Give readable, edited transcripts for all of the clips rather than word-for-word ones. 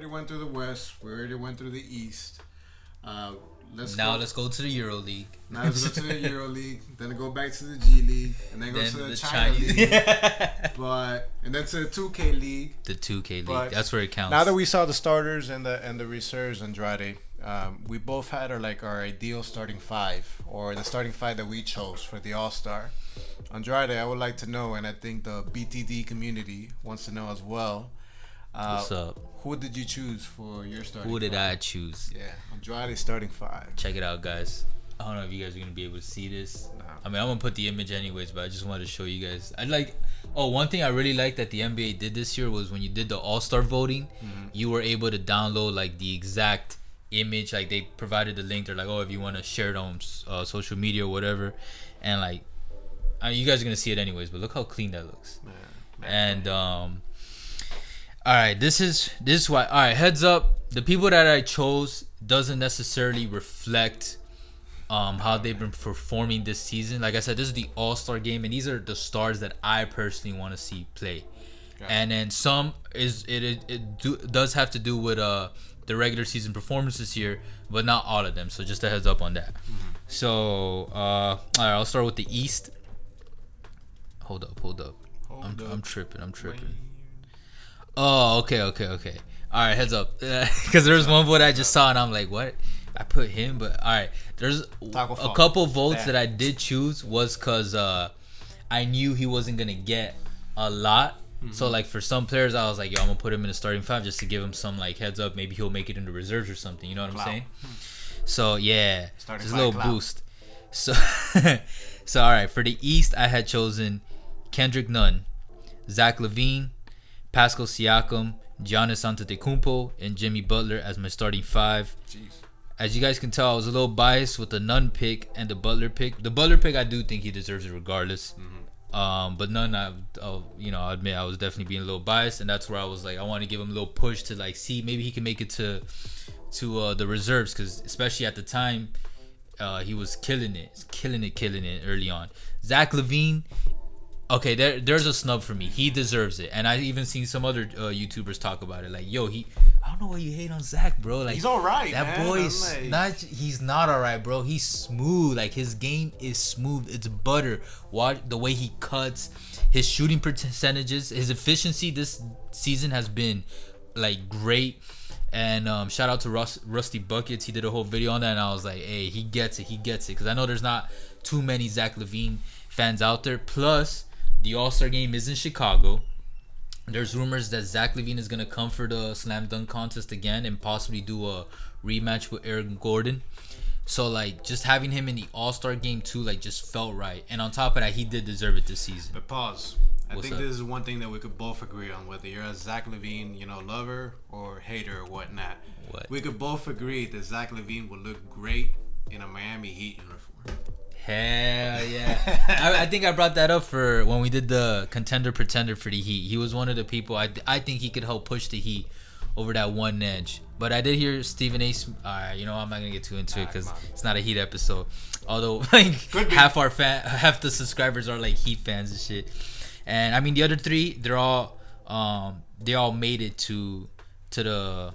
went through the West. We already went through the East. Uh, let's go to the Euro League. Now let's go to the Euro League. Then go back to the G League, and then go to the China League. And then to the 2K League. The 2K League. That's where it counts. Now that we saw the starters and the reserves, Andrade, we both had our ideal starting five, or the starting five that we chose for the All Star. Andrade, I would like to know, and I think the BTD community wants to know as well. What's up? Who did you choose for your starting? Who did I choose? Yeah, Andrade starting five. Check it out, guys. I don't know if you guys are gonna be able to see this. No. I mean, I'm gonna put the image anyways, but I just wanted to show you guys. One thing I really liked that the NBA did this year was when you did the All-Star voting, you were able to download like the exact image. Like they provided the link. They're like, oh, if you want to share it on social media or whatever, and like, you guys are gonna see it anyways. But look how clean that looks. Man. And all right, this is why. All right, heads up. The people that I chose doesn't necessarily reflect how they've been performing this season. Like I said, this is the All-Star game, and these are the stars that I personally want to see play. Okay. And then some does have to do with the regular season performances here, but not all of them. So just a heads up on that. So all right, I'll start with the East. Hold up. I'm tripping. Oh, okay. All right, heads up. Because there's one vote I just saw, and I'm like, what? I put him, but all right. There's a couple votes that I did choose was because I knew he wasn't going to get a lot. So, like, for some players, I was like, yo, I'm going to put him in the starting five just to give him some, like, heads up. Maybe he'll make it into reserves or something. You know what I'm saying? So, yeah. Starting just a little boost. So, all right. For the East, I had chosen Kendrick Nunn, Zach LaVine, Pascal Siakam, Giannis Antetokounmpo, and Jimmy Butler as my starting five. Jeez. As you guys can tell, I was a little biased with the Nunn pick and the Butler pick. The Butler pick, I do think he deserves it regardless. But Nunn, I'll admit I was definitely being a little biased, and that's where I was like, I want to give him a little push to like see maybe he can make it to the reserves, because especially at the time, he was killing it early on. Zach LaVine. Okay, there's a snub for me. He deserves it, and I even seen some other YouTubers talk about it. Like, yo, I don't know why you hate on Zach, bro. Like, he's all right. That man. boy's he's not all right, bro. He's smooth. Like, his game is smooth. It's butter. Watch the way he cuts, his shooting percentages, his efficiency this season has been like great. And shout out to Rusty Buckets. He did a whole video on that, and I was like, hey, he gets it, because I know there's not too many Zach LaVine fans out there. Plus, the All-Star game is in Chicago. There's rumors that Zach LaVine is going to come for the slam dunk contest again and possibly do a rematch with Eric Gordon. So, like, just having him in the All-Star game, too, like, just felt right. And on top of that, he did deserve it this season. But pause. I think this is one thing that we could both agree on, whether you're a Zach LaVine, lover or hater or whatnot. We could both agree that Zach LaVine would look great in a Miami Heat uniform. Hell yeah. I think I brought that up for when we did the contender pretender for the Heat. He was one of the people I think he could help push the Heat over that one edge. But I did hear Stephen A. I'm not gonna get too into it because it's not a Heat episode. Although like half the subscribers are like Heat fans and shit. And I mean the other three, they all made it to the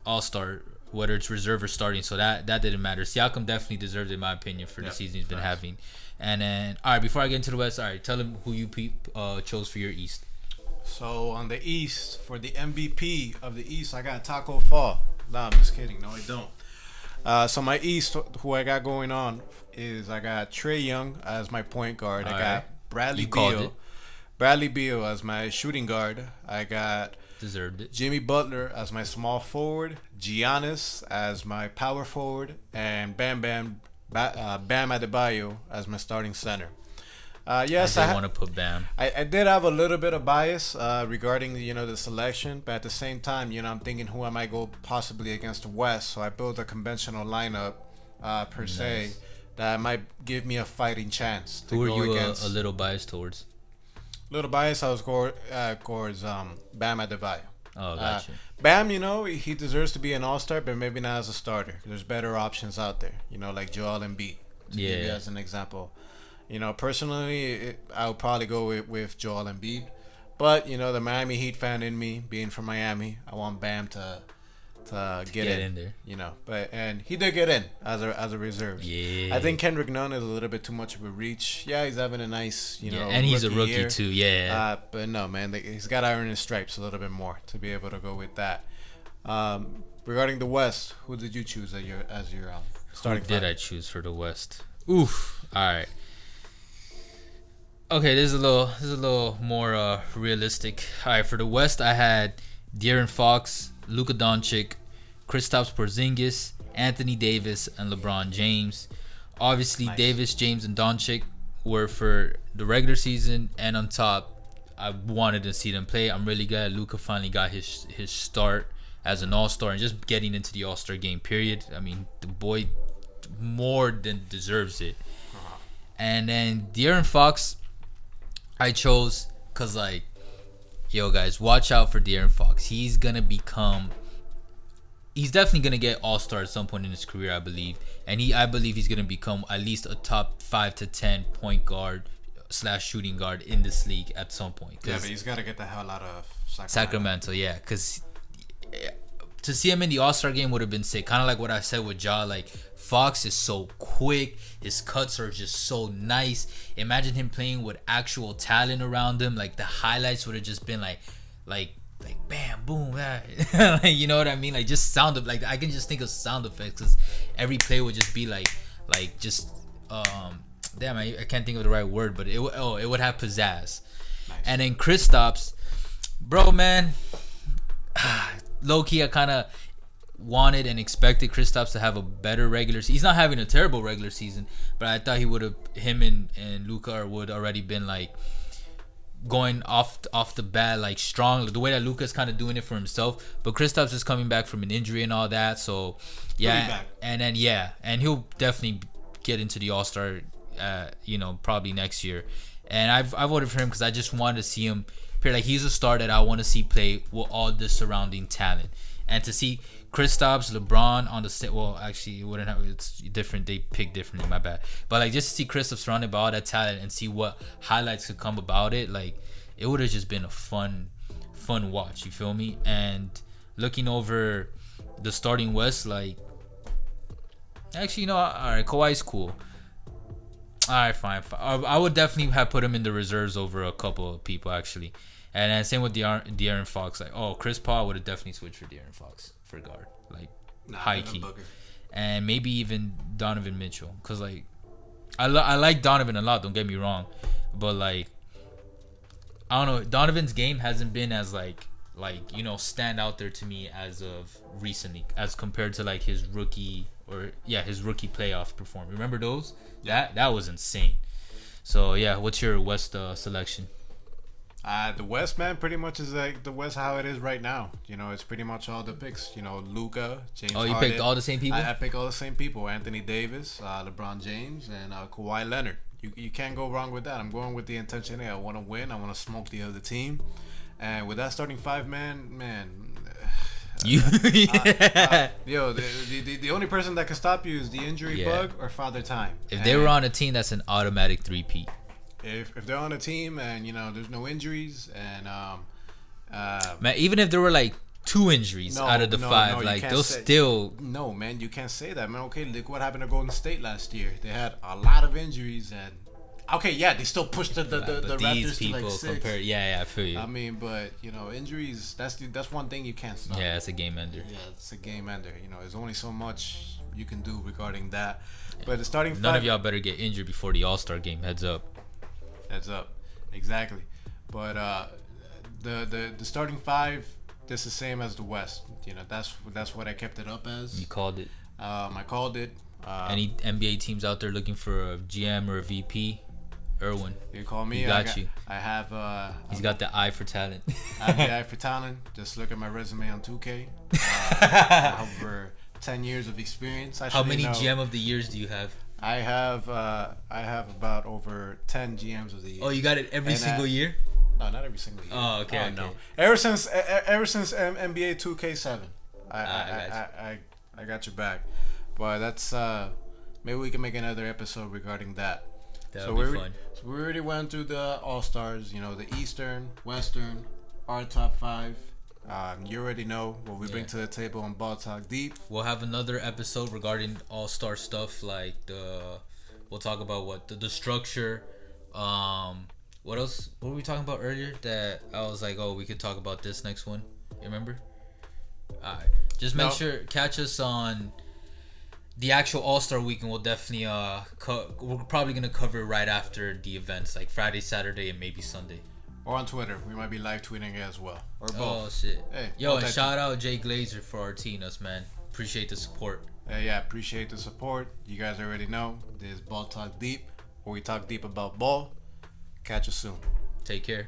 All-Star, whether it's reserve or starting, so that didn't matter. Siakam definitely deserved it, in my opinion, for the season he's been having. And then, all right, before I get into the West, all right, tell him who you chose for your East. So on the East, for the MVP of the East, I got Taco Fall. Nah, I'm just kidding. No, I don't. So my East, who I got going on is I got Trae Young as my point guard. I got Bradley Beal as my shooting guard. I got deserved it. Jimmy Butler as my small forward, Giannis as my power forward, and Bam Adebayo as my starting center. Yes, I want to put Bam. I did have a little bit of bias regarding the selection, but at the same time, I'm thinking who I might go possibly against the West. So I built a conventional lineup per se that might give me a fighting chance to who go are you against. A little biased towards? Little bias, I was towards Bam Adebayo. Oh, gotcha. Bam, he deserves to be an all-star, but maybe not as a starter. There's better options out there, like Joel Embiid, to give you as an example. Personally, I would probably go with Joel Embiid. But, the Miami Heat fan in me, being from Miami, I want Bam to get in there. But and he did get in as a reserve. Yeah. I think Kendrick Nunn is a little bit too much of a reach. Yeah, he's having a nice, and he's a rookie year. too. Yeah. But no, man, he's got to earn his stripes a little bit more to be able to go with that. Regarding the West, who did you choose as your starting? Who did I choose for the West? Oof. All right. Okay, this is a little more realistic. All right, for the West, I had De'Aaron Fox, Luka Doncic, Kristaps Porzingis, Anthony Davis, and LeBron James. Obviously, nice. Davis, James, and Doncic were for the regular season, and on top, I wanted to see them play. I'm really glad Luka finally got his start as an All-Star and just getting into the All-Star game, period. I mean, the boy more than deserves it. And then De'Aaron Fox, I chose because, like, yo, guys, watch out for De'Aaron Fox. He's definitely going to get All-Star at some point in his career, I believe. And I believe he's going to become at least a top 5 to 10 point guard / shooting guard in this league at some point. Yeah, but he's got to get the hell out of Sacramento, yeah. Because to see him in the All-Star game would have been sick. Kind of like what I said with Ja. Like, Fox is so quick. His cuts are just so nice. Imagine him playing with actual talent around him. Like, the highlights would have just been like bam, boom, like, you know what I mean? Like, just sound of, like, I can just think of sound effects because every play would just be like just damn, I can't think of the right word, but it would have pizzazz. Nice. And then Kristaps, bro, man, low-key, I kind of wanted and expected Kristaps to have a better regular season. He's not having a terrible regular season, but I thought him and Luka would already been like going off the bat like strong, the way that Luka's kind of doing it for himself. But Kristaps is coming back from an injury and all that, so yeah, and then and he'll definitely get into the All-Star, probably next year. And I voted for him because I just wanted to see him play. Like, he's a star that I want to see play with all the surrounding talent, and to see Kristaps, LeBron on the set. Well, actually, it wouldn't have. It's different. They picked differently. My bad. But like, just to see Kristaps surrounded by all that talent and see what highlights could come about it, like, it would have just been a fun watch. You feel me? And looking over the starting West, like, actually, all right, Kawhi's cool. All right, fine. I would definitely have put him in the reserves over a couple of people, actually. And then same with De'Aaron Fox. Like, Chris Paul would have definitely switched for De'Aaron Fox for guard, like, high key, and maybe even Donovan Mitchell, cause like I like Donovan a lot. Don't get me wrong, but like, I don't know, Donovan's game hasn't been as like stand out there to me as of recently, as compared to like his rookie playoff performance. Remember those? Yeah. That was insane. So yeah, what's your West selection? The West, man, pretty much is like the West how it is right now. It's pretty much all the picks. Luka, James Harden. Oh, you picked all the same people? I picked all the same people. Anthony Davis, LeBron James, and Kawhi Leonard. You can't go wrong with that. I'm going with the intention. I want to win. I want to smoke the other team. And with that starting five, man. The only person that can stop you is the injury bug or Father Time. If they were on a team, that's an automatic 3-peat. If they're on a team and there's no injuries and man, even if there were like 2 injuries out of the 5, like they'll still. No, man, you can't say that, man. Okay, look what happened to Golden State last year. They had a lot of injuries and they still pushed the Raptors to like 6. I feel you. I mean, but injuries. That's one thing you can't stop. Yeah, it's a game ender. Yeah, it's a game ender. There's only so much you can do regarding that. But the starting none 5, of y'all better get injured before the All-Star game. Heads up. Exactly. But the starting 5, this is the same as the West. That's what I kept it up as. You called it. I called it. Any NBA teams out there looking for a GM or a VP? Erwin. You call me. I got you. I have. He's got the eye for talent. I have the eye for talent. Just look at my resume on 2K. I have over 10 years of experience. How many GM of the years do you have? I have about over 10 GMs of the year. Oh, you got it every single year? No, not every single year. Oh, okay. No. Ever since NBA 2K7, I got your back. But that's maybe we can make another episode regarding that. That would be fun. So we already went through the All-Stars. The Eastern, Western, our top 5. You already know what we bring to the table on Ball Talk Deep. We'll have another episode regarding All-Star stuff, like we'll talk about the structure. What else? What were we talking about earlier? That I was like, oh, we could talk about this next one. You remember? All right. Just make sure catch us on the actual All-Star Weekend. We'll definitely we're probably gonna cover it right after the events, like Friday, Saturday, and maybe Sunday. Or on Twitter. We might be live tweeting it as well. Or both. Oh, shit. Hey, yo, and shout out Jay Glazer for arting us, man. Appreciate the support. Yeah, appreciate the support. You guys already know. This is Ball Talk Deep, where we talk deep about ball. Catch us soon. Take care.